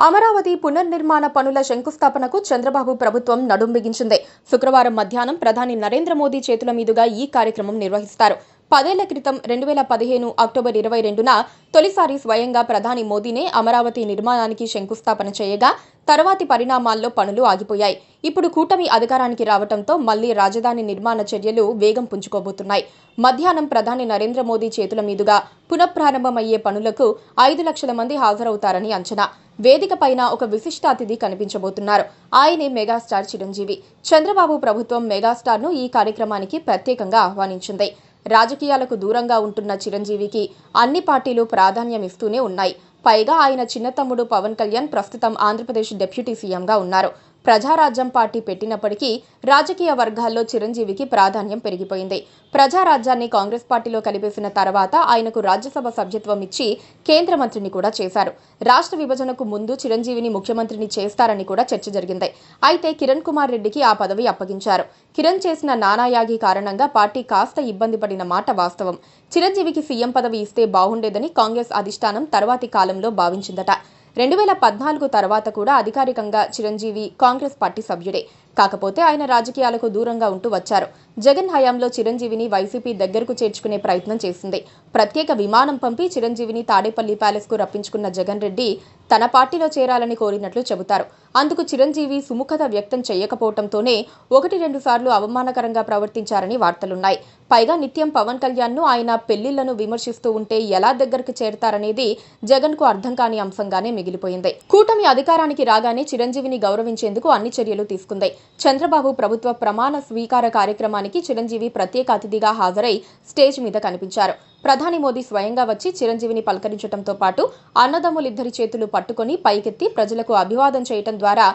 అమరావతి పునర్నిర్మాణ పనుల శంకుస్థాపనకు చంద్రబాబు ప్రభుత్వం నడుం బిగించింది. శుక్రవారం మధ్యాహ్నం ప్రధాని నరేంద్ర మోదీ చేతుల మీదుగా ఈ కార్యక్రమం నిర్వహిస్తారు. 10 ఏళ్ల క్రితం 2015 అక్టోబర్ 22న తొలిసారి స్వయంగా ప్రధాని మోదీనే అమరావతి నిర్మాణానికి శంకుస్థాపన చేయగా తర్వాతి పరిణామాల్లో పనులు ఆగిపోయాయి. ఇప్పుడు కూటమి అధికారానికి రావడంతో మళ్లీ రాజధాని నిర్మాణ చర్యలు వేగం పుంజుకోబోతున్నాయి. మధ్యాహ్నం ప్రధాని నరేంద్ర మోదీ చేతుల మీదుగా పునఃప్రారంభమయ్యే పనులకు 5 లక్షల మంది హాజరవుతారని అంచనా. వేదిక పైన ఒక విశిష్ట అతిథి కనిపించబోతున్నారు. ఆయనే మెగాస్టార్ చిరంజీవి. చంద్రబాబు ప్రభుత్వం మెగాస్టార్ను ఈ కార్యక్రమానికి ప్రత్యేకంగా ఆహ్వానించింది. రాజకీయాలకు దూరంగా ఉంటున్న చిరంజీవికి అన్ని పార్టీలు ప్రాధాన్యమిస్తూనే ఉన్నాయి. పైగా ఆయన చిన్న తమ్ముడు పవన్ కళ్యాణ్ ప్రస్తుతం ఆంధ్రప్రదేశ్ డిప్యూటీ సీఎంగా ఉన్నారు. ప్రజారాజ్యం పార్టీ పెట్టినప్పటికీ రాజకీయ వర్గాల్లో చిరంజీవికి ప్రాధాన్యం పెరిగిపోయింది. ప్రజారాజ్యాన్ని కాంగ్రెస్ పార్టీలో కలిపేసిన తర్వాత ఆయనకు రాజ్యసభ సభ్యత్వం ఇచ్చి కేంద్ర మంత్రిని కూడా చేశారు. రాష్ట్ర విభజనకు ముందు చిరంజీవిని ముఖ్యమంత్రిని చేస్తారని కూడా చర్చ జరిగింది. అయితే కిరణ్ కుమార్ రెడ్డికి ఆ పదవి అప్పగించారు. కిరణ్ చేసిన నానాయాగి కారణంగా పార్టీ కాస్త ఇబ్బంది పడిన మాట వాస్తవం. చిరంజీవికి సీఎం పదవి ఇస్తే బాగుండేదని కాంగ్రెస్ అధిష్టానం తర్వాతి కాలంలో భావించిందట. 2014 తర్వాత కూడా అధికారికంగా చిరంజీవి కాంగ్రెస్ పార్టీ సభ్యుడే. కాకపోతే ఆయన రాజకీయాలకు దూరంగా ఉంటూ వచ్చారు. జగన్ హయాంలో చిరంజీవిని వైసీపీ దగ్గరకు చేర్చుకునే ప్రయత్నం చేసింది. ప్రత్యేక విమానం పంపి చిరంజీవిని తాడేపల్లి ప్యాలెస్ కు రప్పించుకున్న జగన్ రెడ్డి తన పార్టీలో చేరాలని కోరినట్లు చెబుతారు. అందుకు చిరంజీవి సుముఖత వ్యక్తం చేయకపోవడంతోనే 1-2 సార్లు అవమానకరంగా ప్రవర్తించారని వార్తలున్నాయి. పైగా నిత్యం పవన్ కళ్యాణ్ ను ఆయన పెళ్లిళ్లను విమర్శిస్తూ ఉంటే ఎలా దగ్గరకు చేరతారనేది జగన్ కు అర్థం కాని అంశంగానే మిగిలిపోయింది. కూటమి అధికారానికి రాగానే చిరంజీవిని గౌరవించేందుకు అన్ని చర్యలు తీసుకుంది. చంద్రబాబు ప్రభుత్వ ప్రమాణ స్వీకార కార్యక్రమానికి చిరంజీవి ప్రత్యేక అతిథిగా హాజరై స్టేజ్ మీద కనిపించారు. ప్రధాని మోదీ స్వయంగా వచ్చి చిరంజీవిని పలకరించడంతో పాటు అన్నదమ్ములిద్దరి చేతులు పట్టుకొని పైకెత్తి ప్రజలకు అభివాదం చేయడం ద్వారా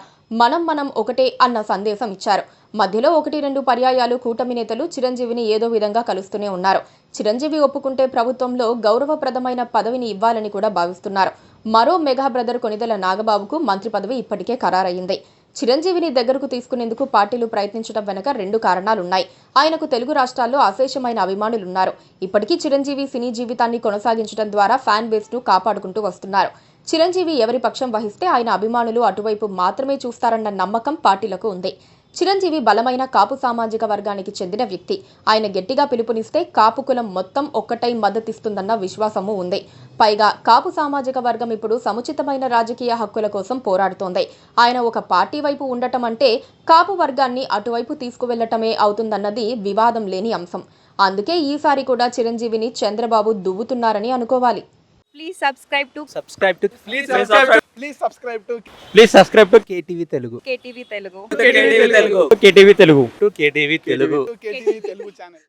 మనం ఒకటే అన్న సందేశం ఇచ్చారు. మధ్యలో 1-2 పర్యాయాలు కూటమి నేతలు చిరంజీవిని ఏదో విధంగా కలుస్తూనే ఉన్నారు. చిరంజీవి ఒప్పుకుంటే ప్రభుత్వంలో గౌరవప్రదమైన పదవిని ఇవ్వాలని కూడా భావిస్తున్నారు. మరో మెగా బ్రదర్ కొనిదెల నాగబాబుకు మంత్రి పదవి ఇప్పటికే ఖరారయ్యింది. చిరంజీవిని దగ్గరకు తీసుకునేందుకు పార్టీలు ప్రయత్నించడం వెనుక 2 కారణాలున్నాయి. ఆయనకు తెలుగు రాష్ట్రాల్లో అశేషమైన అభిమానులున్నారు. ఇప్పటికీ చిరంజీవి సినీ జీవితాన్ని కొనసాగించడం ద్వారా ఫ్యాన్ బేస్ ను కాపాడుకుంటూ వస్తున్నారు. చిరంజీవి ఎవరి పక్షం వహిస్తే ఆయన అభిమానులు అటువైపు మాత్రమే చూస్తారన్న నమ్మకం పార్టీలకు ఉంది. చిరంజీవి బలమైన కాపు సామాజిక వర్గానికి చెందిన వ్యక్తి. ఆయన గట్టిగా పిలుపునిస్తే కాపు కులం మొత్తం ఒక్కటై మద్దతిస్తుందన్న విశ్వాసము ఉంది. పైగా కాపు సామాజిక వర్గం ఇప్పుడు సముచితమైన రాజకీయ హక్కుల కోసం పోరాడుతోంది. ఆయన ఒక పార్టీ వైపు ఉండటం అంటే కాపు వర్గాన్ని అటువైపు తీసుకువెళ్లటమే అవుతుందన్నది వివాదం లేని అంశం. అందుకే ఈసారి కూడా చిరంజీవిని చంద్రబాబు దువ్వుతున్నారని అనుకోవాలి. Please subscribe to KTV Telugu. KTV Telugu. KTV Telugu channel.